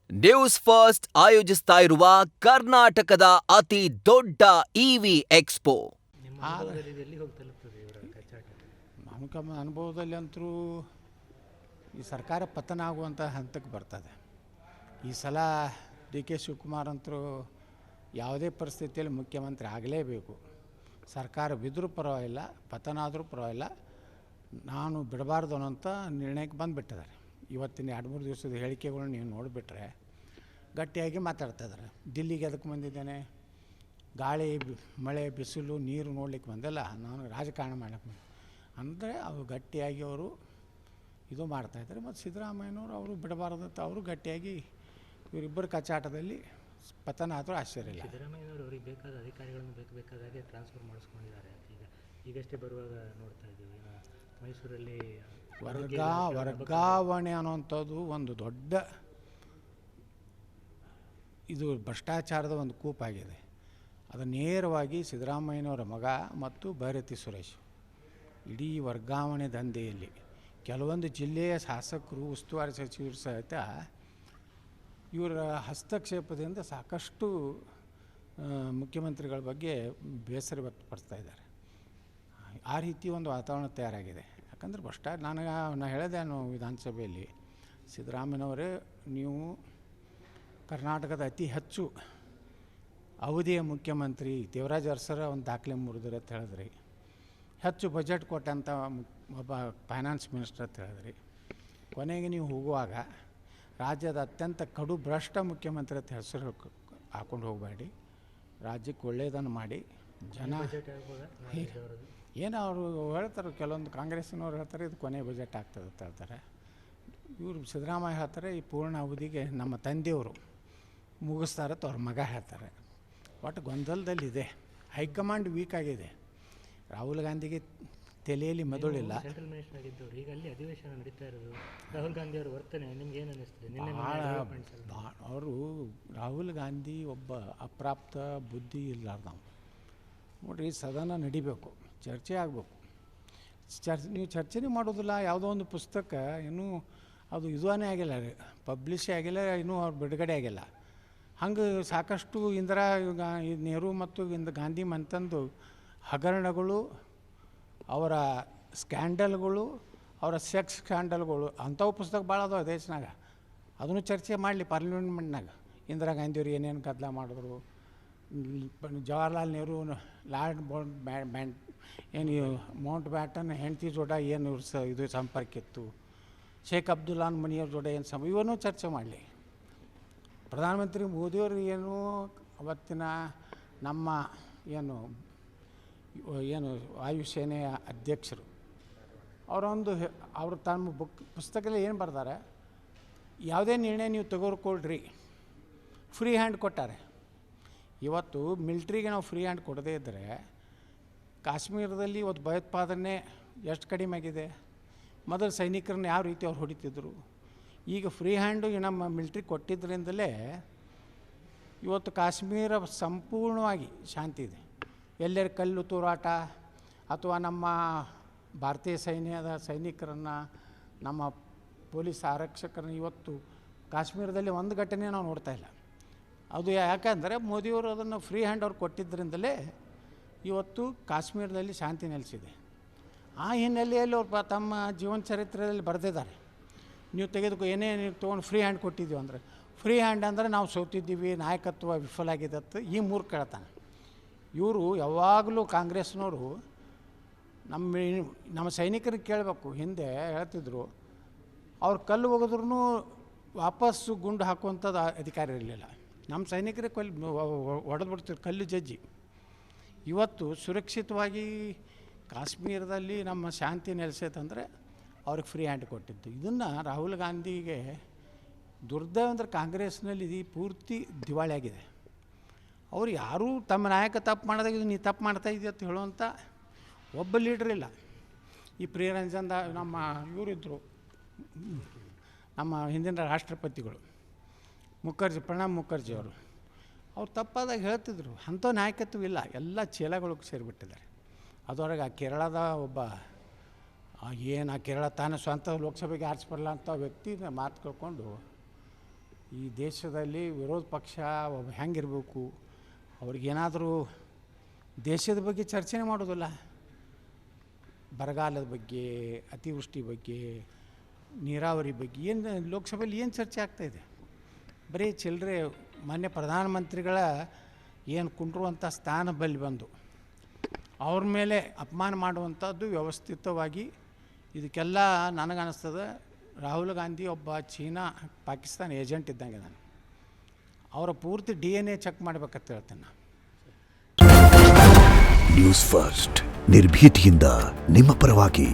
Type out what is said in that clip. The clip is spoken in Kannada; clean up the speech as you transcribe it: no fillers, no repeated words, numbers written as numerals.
ನ್ಯೂಸ್ ಫಸ್ಟ್ ಆಯೋಜಿಸ್ತಾ ಇರುವ ಕರ್ನಾಟಕದ ಅತಿ ದೊಡ್ಡ ಇವಿ ಎಕ್ಸ್ಪೋ. ನಿಮ್ಮ ಅನುಭವದಲ್ಲಿ ಇದು ಎಲ್ಲಿ ಹೋಗಿ ತಲುಪ್ತದೆ ಇವರ ಕಚ್ಚಾಟ? ನಮ್ಮ ಅನುಭವದಲ್ಲಿ ಅಂತರೂ ಈ ಸರ್ಕಾರ ಪತನ ಆಗುವಂಥ ಹಂತಕ್ಕೆ ಬರ್ತದೆ. ಈ ಸಲ ಡಿ ಕೆ ಶಿವಕುಮಾರ್ ಅಂತರೂ ಯಾವುದೇ ಪರಿಸ್ಥಿತಿಯಲ್ಲಿ ಮುಖ್ಯಮಂತ್ರಿ ಆಗಲೇಬೇಕು. ಸರ್ಕಾರ ಬಿದ್ದರೂ ಪರವಾಗಿಲ್ಲ, ಪತನ ಆದರೂ ಪರವಾಗಿಲ್ಲ, ನಾನು ಬಿಡಬಾರ್ದು ಅನ್ನೋಂಥ ನಿರ್ಣಯಕ್ಕೆ ಬಂದುಬಿಟ್ಟಿದ್ದಾರೆ. ಇವತ್ತಿನ 2-3 ದಿವಸದ ಹೇಳಿಕೆಗಳನ್ನ ನೀವು ನೋಡಿಬಿಟ್ರೆ ಗಟ್ಟಿಯಾಗಿ ಮಾತಾಡ್ತಾ ಇದ್ದಾರೆ. ದಿಲ್ಲಿಗೆ ಅದಕ್ಕೆ ಬಂದಿದ್ದೇನೆ, ಗಾಳಿ ಮಳೆ ಬಿಸಿಲು ನೀರು ನೋಡ್ಲಿಕ್ಕೆ ಬಂದಿಲ್ಲ, ನಾನು ರಾಜಕಾರಣ ಮಾಡಕ್ಕೆ ಅಂದರೆ ಅವರು ಗಟ್ಟಿಯಾಗಿ ಅವರು ಇದು ಮಾಡ್ತಾಯಿದ್ದಾರೆ. ಮತ್ತು ಸಿದ್ದರಾಮಯ್ಯನವರು ಅವರು ಬಿಡಬಾರ್ದಂತ ಅವರು ಗಟ್ಟಿಯಾಗಿ ಇವರಿಬ್ಬರ ಕಚ್ಚಾಟದಲ್ಲಿ ಪತನ ಆದರೂ ಆಶ್ಚರ್ಯ ಇಲ್ಲ. ಸಿದ್ದರಾಮಯ್ಯನವರು ಅವರಿಗೆ ಬೇಕಾದ ಅಧಿಕಾರಿಗಳನ್ನು ಬೇಕಾದಾಗೆ ಟ್ರಾನ್ಸ್ಫರ್ ಮಾಡಿಸ್ಕೊಂಡಿದ್ದಾರೆ. ಈಗಷ್ಟೇ ಬರುವಾಗ ನೋಡ್ತಾ ಇದ್ದೀವಿ ಮೈಸೂರಲ್ಲಿ ವರ್ಗಾವಣೆ ಅನ್ನುವಂಥದ್ದು ಒಂದು ದೊಡ್ಡ ಇದು ಭ್ರಷ್ಟಾಚಾರದ ಒಂದು ಕೂಪಾಗಿದೆ. ಅದು ನೇರವಾಗಿ ಸಿದ್ದರಾಮಯ್ಯನವರ ಮಗ ಮತ್ತು ಭೈರತಿ ಸುರೇಶ್ ಇಡೀ ವರ್ಗಾವಣೆ ದಂಧೆಯಲ್ಲಿ ಕೆಲವೊಂದು ಜಿಲ್ಲೆಯ ಶಾಸಕರು, ಉಸ್ತುವಾರಿ ಸಚಿವರು ಸಹಿತ ಇವರ ಹಸ್ತಕ್ಷೇಪದಿಂದ ಸಾಕಷ್ಟು ಮುಖ್ಯಮಂತ್ರಿಗಳ ಬಗ್ಗೆ ಬೇಸರ ವ್ಯಕ್ತಪಡಿಸ್ತಾ ಇದ್ದಾರೆ. ಆ ರೀತಿ ಒಂದು ವಾತಾವರಣ ತಯಾರಾಗಿದೆ. ಯಾಕಂದರೆ ನಾನು ಹೇಳಿದೆ ವಿಧಾನಸಭೆಯಲ್ಲಿ, ಸಿದ್ದರಾಮಯ್ಯನವರೇ ನೀವು ಕರ್ನಾಟಕದ ಅತಿ ಹೆಚ್ಚು ಅವಧಿಯ ಮುಖ್ಯಮಂತ್ರಿ, ದೇವರಾಜ ಅರಸರ ಒಂದು ದಾಖಲೆ ಮುರಿದ್ರೆ ಅಂತ ಹೇಳಿದ್ರಿ, ಹೆಚ್ಚು ಬಜೆಟ್ ಕೊಟ್ಟಂಥ ಒಬ್ಬ ಫೈನಾನ್ಸ್ ಮಿನಿಸ್ಟರ್ ಅಂತ ಹೇಳಿದ್ರಿ. ಕೊನೆಗೆ ನೀವು ಹೋಗುವಾಗ ರಾಜ್ಯದ ಅತ್ಯಂತ ಕಡು ಭ್ರಷ್ಟ ಮುಖ್ಯಮಂತ್ರಿ ಅಂತ ಹೆಸರು ಹಾಕ್ಕೊಂಡು ಹೋಗಬೇಡಿ, ರಾಜ್ಯಕ್ಕೆ ಒಳ್ಳೆಯದನ್ನು ಮಾಡಿ. ಜನ ಏನೋ ಅವರು ಹೇಳ್ತಾರೆ, ಕೆಲವೊಂದು ಕಾಂಗ್ರೆಸ್ಸಿನವ್ರು ಹೇಳ್ತಾರೆ ಇದು ಕೊನೆ ಬಜೆಟ್ ಆಗ್ತದೆ ಅಂತ ಹೇಳ್ತಾರೆ. ಇವರು ಸಿದ್ದರಾಮಯ್ಯ ಹೇಳ್ತಾರೆ ಈ ಪೂರ್ಣ ಅವಧಿಗೆ ನಮ್ಮ ತಂದೆಯವರು ಮುಗಿಸ್ತಾರತ್ತ ಅವ್ರ ಮಗ ಹೇಳ್ತಾರೆ. ಒಟ್ಟು ಗೊಂದಲದಲ್ಲಿದೆ. ಹೈಕಮಾಂಡ್ ವೀಕ್ ಆಗಿದೆ. ರಾಹುಲ್ ಗಾಂಧಿಗೆ ತಲೆಯಲ್ಲಿ ಮೆದುಳಿಲ್ಲ. ಸೆಂಟ್ರಲ್ ಮಿನಿಸ್ಟರ್ ಆಗಿದ್ದವರು ಈಗ ಅಲ್ಲಿ ಅಧಿವೇಶನ ನಡೀತಾ ಇರೋದು, ರಾಹುಲ್ ಗಾಂಧಿ ಅವರ ವರ್ತನೆ ನಿಮ್ಗೆ ಏನು ಅನ್ನಿಸ್ತದೆ? ಅವರು ರಾಹುಲ್ ಗಾಂಧಿ ಒಬ್ಬ ಅಪ್ರಾಪ್ತ ಬುದ್ಧಿ ಇಲ್ಲಾರ್ದವ. ನೋಡಿರಿ, ಸದನ ನಡಿಬೇಕು, ಚರ್ಚೆ ಆಗಬೇಕು. ನೀವು ಚರ್ಚೆನೇ ಮಾಡೋದಿಲ್ಲ. ಯಾವುದೋ ಒಂದು ಪುಸ್ತಕ ಇನ್ನೂ ಅದು ಇದುವೇ ಆಗಿಲ್ಲ, ಪಬ್ಲಿಷೇ ಆಗಿಲ್ಲ, ಇನ್ನೂ ಅವ್ರು ಬಿಡುಗಡೆ ಆಗಿಲ್ಲ. ಹಂಗೆ ಸಾಕಷ್ಟು ನೆಹರು ಮತ್ತು ಗಾಂಧಿ ಮಂತಂದು ಹಗರಣಗಳು, ಅವರ ಸ್ಕ್ಯಾಂಡಲ್ಗಳು, ಅವರ ಸೆಕ್ಸ್ ಸ್ಕ್ಯಾಂಡಲ್ಗಳು, ಅಂಥವು ಪುಸ್ತಕ ಭಾಳ ಅದಾವೆ ದೇಶನಾಗ. ಅದನ್ನು ಚರ್ಚೆ ಮಾಡಲಿ ಪಾರ್ಲಿಮೆಂಟ್ನಾಗ. ಇಂದಿರಾ ಗಾಂಧಿಯವರು ಏನೇನು ಗದ್ದಲ ಮಾಡಿದ್ರು, ಜವಾಹರ್ಲಾಲ್ ನೆಹರು ಲಾರ್ಡ್ ಏನು ಮೌಂಟ್ ಬ್ಯಾಟನ್ ಹೆಂಡತಿ ಜೋಡ ಏನು ಇದು ಸಂಪರ್ಕ ಇತ್ತು, ಶೇಖ್ ಅಬ್ದುಲ್ಲಾನ್ ಮನಿಯವ್ರ ಜೋಡ ಏನು ಇವನ್ನೂ ಚರ್ಚೆ ಮಾಡಲಿ. ಪ್ರಧಾನಮಂತ್ರಿ ಮೋದಿಯವರು ಏನು ಅವತ್ತಿನ ನಮ್ಮ ಏನು ವಾಯುಸೇನೆಯ ಅಧ್ಯಕ್ಷರು ಅವರು ತಮ್ಮ ಪುಸ್ತಕದಲ್ಲಿ ಏನು ಬರ್ತಾರೆ, ಯಾವುದೇ ನಿರ್ಣಯ ನೀವು ತೆಗೆದುಕೊಳ್ರಿ, ಫ್ರೀ ಹ್ಯಾಂಡ್ ಕೊಟ್ಟಾರೆ. ಇವತ್ತು ಮಿಲ್ಟ್ರಿಗೆ ನಾವು ಫ್ರೀ ಹ್ಯಾಂಡ್ ಕೊಡದೇ ಇದ್ದರೆ ಕಾಶ್ಮೀರದಲ್ಲಿ ಇವತ್ತು ಭಯೋತ್ಪಾದನೆ ಎಷ್ಟು ಕಡಿಮೆ ಆಗಿದೆ. ಮೊದಲು ಸೈನಿಕರನ್ನ ಯಾವ ರೀತಿ ಅವ್ರು ಹೊಡಿತಿದ್ರು. ಈಗ ಫ್ರೀ ಹ್ಯಾಂಡು ನಮ್ಮ ಮಿಲ್ಟ್ರಿ ಕೊಟ್ಟಿದ್ದರಿಂದಲೇ ಇವತ್ತು ಕಾಶ್ಮೀರ ಸಂಪೂರ್ಣವಾಗಿ ಶಾಂತಿ ಇದೆ. ಎಲ್ಲರ ಕಲ್ಲು ತೂರಾಟ ಅಥವಾ ನಮ್ಮ ಭಾರತೀಯ ಸೈನ್ಯದ ಸೈನಿಕರನ್ನು, ನಮ್ಮ ಪೊಲೀಸ್ ಆರಕ್ಷಕರನ್ನು ಇವತ್ತು ಕಾಶ್ಮೀರದಲ್ಲಿ ಒಂದು ಘಟನೆ ನಾವು ನೋಡ್ತಾ ಇಲ್ಲ. ಅದು ಯಾಕಂದರೆ ಮೋದಿಯವರು ಅದನ್ನು ಫ್ರೀ ಹ್ಯಾಂಡ್ ಅವ್ರು ಕೊಟ್ಟಿದ್ದರಿಂದಲೇ ಇವತ್ತು ಕಾಶ್ಮೀರದಲ್ಲಿ ಶಾಂತಿ ನೆಲೆಸಿದೆ. ಆ ಹಿನ್ನೆಲೆಯಲ್ಲಿ ಅವ್ರು ತಮ್ಮ ಜೀವನ ಚರಿತ್ರೆಯಲ್ಲಿ ಬರೆದಿದ್ದಾರೆ. ನೀವು ಏನೇ ನೀವು ತೊಗೊಂಡು ಫ್ರೀ ಹ್ಯಾಂಡ್ ಕೊಟ್ಟಿದ್ದೀವಿ ಅಂದರೆ, ಫ್ರೀ ಹ್ಯಾಂಡ್ ಅಂದರೆ ನಾವು ಸೋತಿದ್ದೀವಿ, ನಾಯಕತ್ವ ವಿಫಲ ಆಗಿದೆ ಅಂತ ಈ ಮೂರ್ಖ ಹೇಳ್ತಾನೆ. ಇವರು ಯಾವಾಗಲೂ ಕಾಂಗ್ರೆಸ್ನವರು ನಮ್ಮ ಸೈನಿಕರಿಗೆ ಕೇಳಬೇಕು. ಹಿಂದೆ ಹೇಳ್ತಿದ್ರು, ಅವ್ರು ಕಲ್ಲು ಹೋಗಿದ್ರೂ ವಾಪಸ್ಸು ಗುಂಡು ಹಾಕುವಂಥದ್ದು ಅಧಿಕಾರ ಇರಲಿಲ್ಲ. ನಮ್ಮ ಸೈನಿಕರಿಗೆ ಹೊಡೆದು ಬಿಡ್ತಿದ್ರು ಕಲ್ಲು ಜಜ್ಜಿ. ಇವತ್ತು ಸುರಕ್ಷಿತವಾಗಿ ಕಾಶ್ಮೀರದಲ್ಲಿ ನಮ್ಮ ಶಾಂತಿ ನೆಲೆಸೈತಂದರೆ ಅವ್ರಿಗೆ ಫ್ರೀ ಹ್ಯಾಂಡ್ ಕೊಟ್ಟಿದ್ದು. ಇದನ್ನು ರಾಹುಲ್ ಗಾಂಧಿಗೆ ದುರ್ದೈವ ಅಂದರೆ ಕಾಂಗ್ರೆಸ್ನಲ್ಲಿ ಇದು ಪೂರ್ತಿ ದಿವಾಳಿ ಆಗಿದೆ. ಅವರು ಯಾರೂ ತಮ್ಮ ನಾಯಕ ತಪ್ಪು ಮಾಡಿದಾಗ ಇದು ನೀ ತಪ್ಪು ಮಾಡ್ತಾಯಿದ್ದೀವಿ ಅಂತ ಹೇಳುವಂಥ ಒಬ್ಬ ಲೀಡ್ರ್ ಇಲ್ಲ. ಈ ಪ್ರಿಯರಂಜನ್ ನಮ್ಮ ಇವರಿದ್ದರು, ನಮ್ಮ ಹಿಂದಿನ ರಾಷ್ಟ್ರಪತಿಗಳು ಪ್ರಣಬ್ ಮುಖರ್ಜಿ ಅವ್ರು ತಪ್ಪಾದಾಗ ಹೇಳ್ತಿದ್ರು. ಅಂಥ ನಾಯಕತ್ವ ಇಲ್ಲ, ಎಲ್ಲ ಚೀಲಗಳಿಗೆ ಸೇರಿಬಿಟ್ಟಿದ್ದಾರೆ. ಅದರೊಳಗೆ ಆ ಕೇರಳದ ಒಬ್ಬ ಕೇರಳ ತಾನು ಸ್ವಂತ ಲೋಕಸಭೆಗೆ ಆರಿಸ್ಬರಲ್ಲ ಅಂತ ವ್ಯಕ್ತಿ ಮಾತು ಕೇಳ್ಕೊಂಡು ಈ ದೇಶದಲ್ಲಿ ವಿರೋಧ ಪಕ್ಷ ಒಬ್ಬ ಹೆಂಗಿರಬೇಕು, ಅವ್ರಿಗೇನಾದರೂ ದೇಶದ ಬಗ್ಗೆ ಚರ್ಚೆನೇ ಮಾಡೋದಿಲ್ಲ. ಬರಗಾಲದ ಬಗ್ಗೆ, ಅತಿವೃಷ್ಟಿ ಬಗ್ಗೆ, ನೀರಾವರಿ ಬಗ್ಗೆ ಏನು ಲೋಕಸಭೆಯಲ್ಲಿ ಏನು ಚರ್ಚೆ ಆಗ್ತಾಯಿದೆ? ಬರೀ ಚಿಲ್ಲರೆ ಮಾನ್ಯ ಪ್ರಧಾನಮಂತ್ರಿಗಳ ಏನು ಕುಂಡ್ರುವಂಥ ಸ್ಥಾನ ಬಲ್ಲಿ ಬಂದು ಅವ್ರ ಮೇಲೆ ಅಪಮಾನ ಮಾಡುವಂಥದ್ದು ವ್ಯವಸ್ಥಿತವಾಗಿ. ಇದಕ್ಕೆಲ್ಲ ನನಗನ್ನಿಸ್ತದೆ ರಾಹುಲ್ ಗಾಂಧಿ ಒಬ್ಬ ಚೀನಾ ಪಾಕಿಸ್ತಾನ ಏಜೆಂಟ್ ಇದ್ದಂಗೆ ನಾನು ಅವರ ಪೂರ್ತಿ DNA ಚೆಕ್ ಮಾಡ್ಬೇಕಂತ ಹೇಳ್ತೇನೆ ನಾನು. ನ್ಯೂಸ್ ಫಸ್ಟ್ ನಿರ್ಭೀತಿಯಿಂದ ನಿಮ್ಮ ಪರವಾಗಿ.